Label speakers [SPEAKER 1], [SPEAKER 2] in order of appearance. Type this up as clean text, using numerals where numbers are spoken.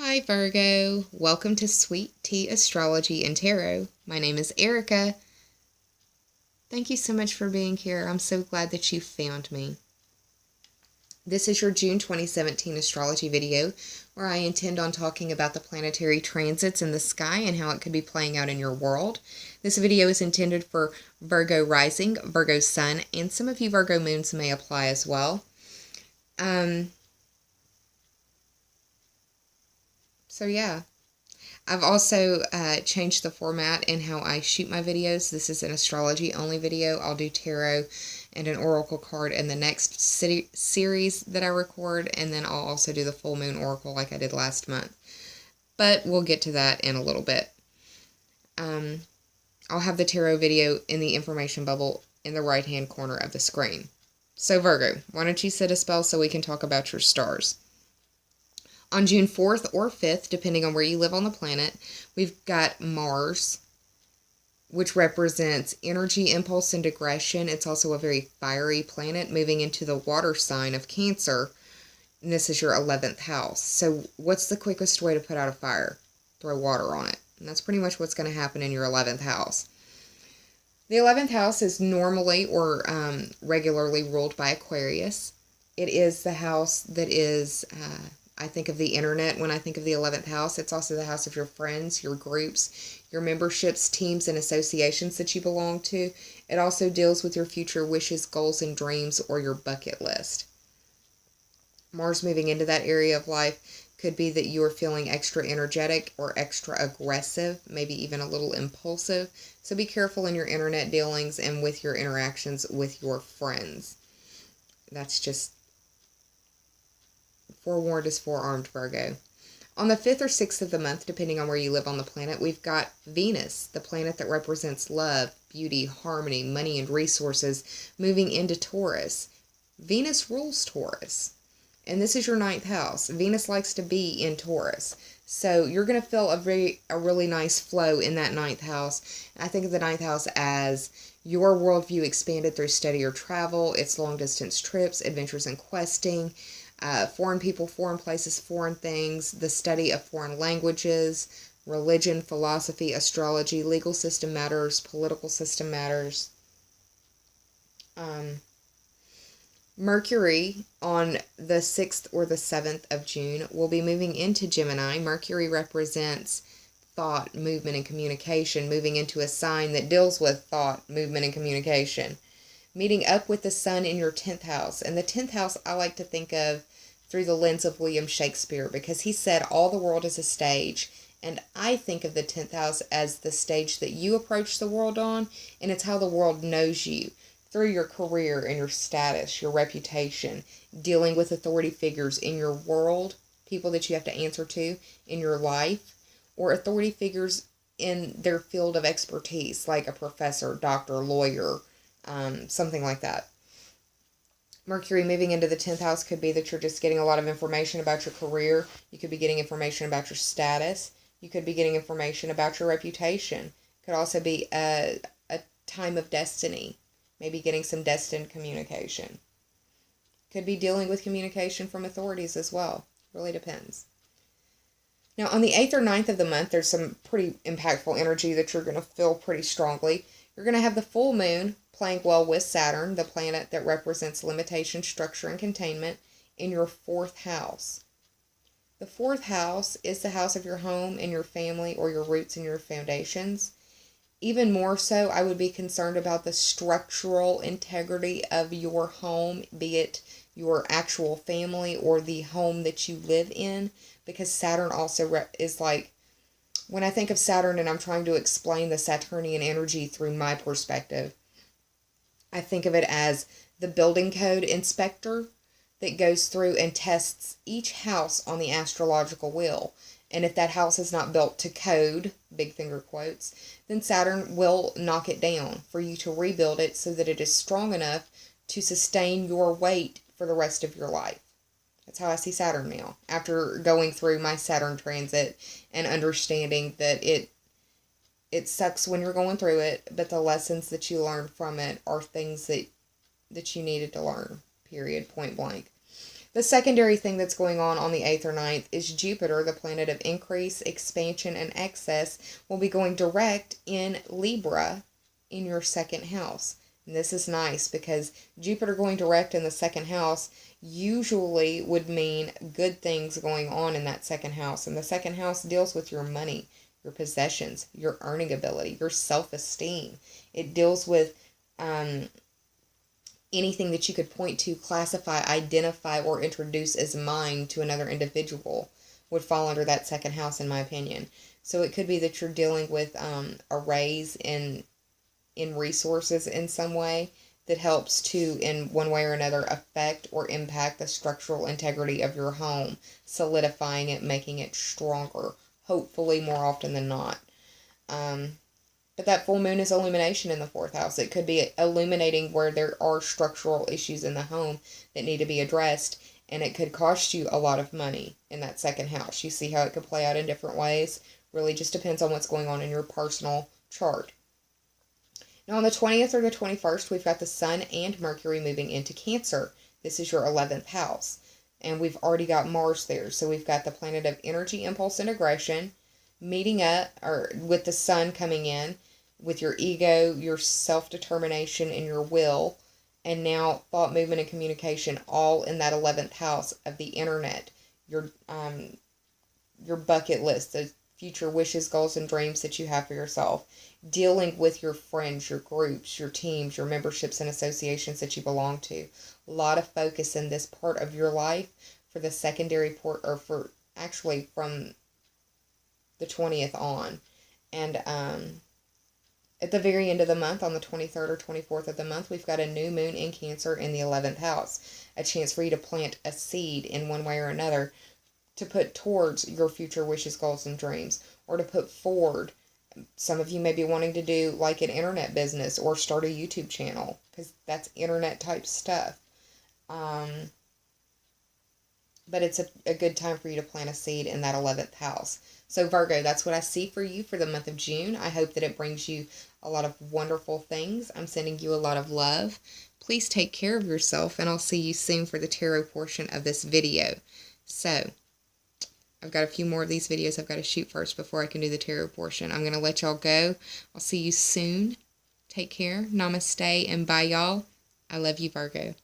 [SPEAKER 1] Hi Virgo, welcome to Sweet Tea Astrology and Tarot. My name is Erica. Thank you so much for being here. I'm so glad that you found me. This is your June 2017 astrology video where I intend on talking about the planetary transits in the sky and how it could be playing out in your world. This video is intended for Virgo rising, Virgo sun, and some of you Virgo moons may apply as well. So yeah, I've also changed the format in how I shoot my videos. This is an astrology only video. I'll do tarot and an oracle card in the next series that I record, and then I'll also do the full moon oracle like I did last month. But we'll get to that in a little bit. I'll have the tarot video in the information bubble in the right hand corner of the screen. So Virgo, why don't you set a spell so we can talk about your stars? On June 4th or 5th, depending on where you live on the planet, we've got Mars, which represents energy, impulse, and aggression. It's also a very fiery planet moving into the water sign of Cancer, and this is your 11th house. So what's the quickest way to put out a fire? Throw water on it. And that's pretty much what's going to happen in your 11th house. The 11th house is normally or regularly ruled by Aquarius. It is the house that is... I think of the internet when I think of the 11th house. It's also the house of your friends, your groups, your memberships, teams, and associations that you belong to. It also deals with your future wishes, goals, and dreams, or your bucket list. Mars moving into that area of life could be that you are feeling extra energetic or extra aggressive, maybe even a little impulsive. So be careful in your internet dealings and with your interactions with your friends. That's just... forewarned is forearmed, Virgo. On the 5th or 6th of the month, depending on where you live on the planet, we've got Venus, the planet that represents love, beauty, harmony, money, and resources, moving into Taurus. Venus rules Taurus, and this is your 9th house. Venus likes to be in Taurus, so you're going to feel a really nice flow in that 9th house. I think of the 9th house as your worldview expanded through study or travel. It's long-distance trips, adventures and questing, foreign people, foreign places, foreign things, the study of foreign languages, religion, philosophy, astrology, legal system matters, political system matters. Mercury on the 6th or the 7th of June will be moving into Gemini. Mercury represents thought, movement, and communication, moving into a sign that deals with thought, movement, and communication. Meeting up with the sun in your 10th house. And the 10th house I like to think of through the lens of William Shakespeare, because he said all the world is a stage, and I think of the 10th house as the stage that you approach the world on, and it's how the world knows you through your career and your status, your reputation, dealing with authority figures in your world, people that you have to answer to in your life, or authority figures in their field of expertise, like a professor, doctor, lawyer, something like that. Mercury moving into the 10th house could be that you're just getting a lot of information about your career. You could be getting information about your status. You could be getting information about your reputation. It could also be a time of destiny. Maybe getting some destined communication. Could be dealing with communication from authorities as well. Really depends. Now, on the 8th or 9th of the month, there's some pretty impactful energy that you're going to feel pretty strongly. You're going to have the full moon playing well with Saturn, the planet that represents limitation, structure, and containment, in your 4th house. The 4th house is the house of your home and your family, or your roots and your foundations. Even more so, I would be concerned about the structural integrity of your home, be it your actual family or the home that you live in, because Saturn also is like, when I think of Saturn and I'm trying to explain the Saturnian energy through my perspective, I think of it as the building code inspector that goes through and tests each house on the astrological wheel. And if that house is not built to code, big finger quotes, then Saturn will knock it down for you to rebuild it so that it is strong enough to sustain your weight for the rest of your life. That's how I see Saturn now, after going through my Saturn transit and understanding that it sucks when you're going through it, but the lessons that you learn from it are things that you needed to learn, period, point blank. The secondary thing that's going on the 8th or 9th is Jupiter, the planet of increase, expansion, and excess, will be going direct in Libra in your second house. And this is nice because Jupiter going direct in the second house usually would mean good things going on in that second house. And the second house deals with your money, your possessions, your earning ability, your self-esteem. It deals with anything that you could point to, classify, identify, or introduce as mine to another individual would fall under that second house, in my opinion. So it could be that you're dealing with a raise in resources in some way that helps to, in one way or another, affect or impact the structural integrity of your home, solidifying it, making it stronger, hopefully more often than not. But that full moon is illumination in the 4th house. It could be illuminating where there are structural issues in the home that need to be addressed, and it could cost you a lot of money in that second house. You see how it could play out in different ways. Really just depends on what's going on in your personal chart. Now on the 20th or the 21st, we've got the Sun and Mercury moving into Cancer. This is your 11th house. And we've already got Mars there. So we've got the planet of energy, impulse, and aggression meeting up, or with the Sun coming in, with your ego, your self-determination, and your will. And now thought, movement, and communication all in that 11th house of the internet. Your bucket list, the future wishes, goals, and dreams that you have for yourself. Dealing with your friends, your groups, your teams, your memberships and associations that you belong to. A lot of focus in this part of your life for the secondary port, or for actually from the 20th on. And at the very end of the month, on the 23rd or 24th of the month, we've got a new moon in Cancer in the 11th house. A chance for you to plant a seed in one way or another to put towards your future wishes, goals, and dreams, or to put forward. Some of you may be wanting to do like an internet business or start a YouTube channel, because that's internet type stuff. But it's a good time for you to plant a seed in that 11th house. So Virgo, that's what I see for you for the month of June. I hope that it brings you a lot of wonderful things. I'm sending you a lot of love. Please take care of yourself, and I'll see you soon for the tarot portion of this video. So I've got a few more of these videos I've got to shoot first before I can do the tarot portion. I'm going to let y'all go. I'll see you soon. Take care. Namaste and bye, y'all. I love you, Virgo.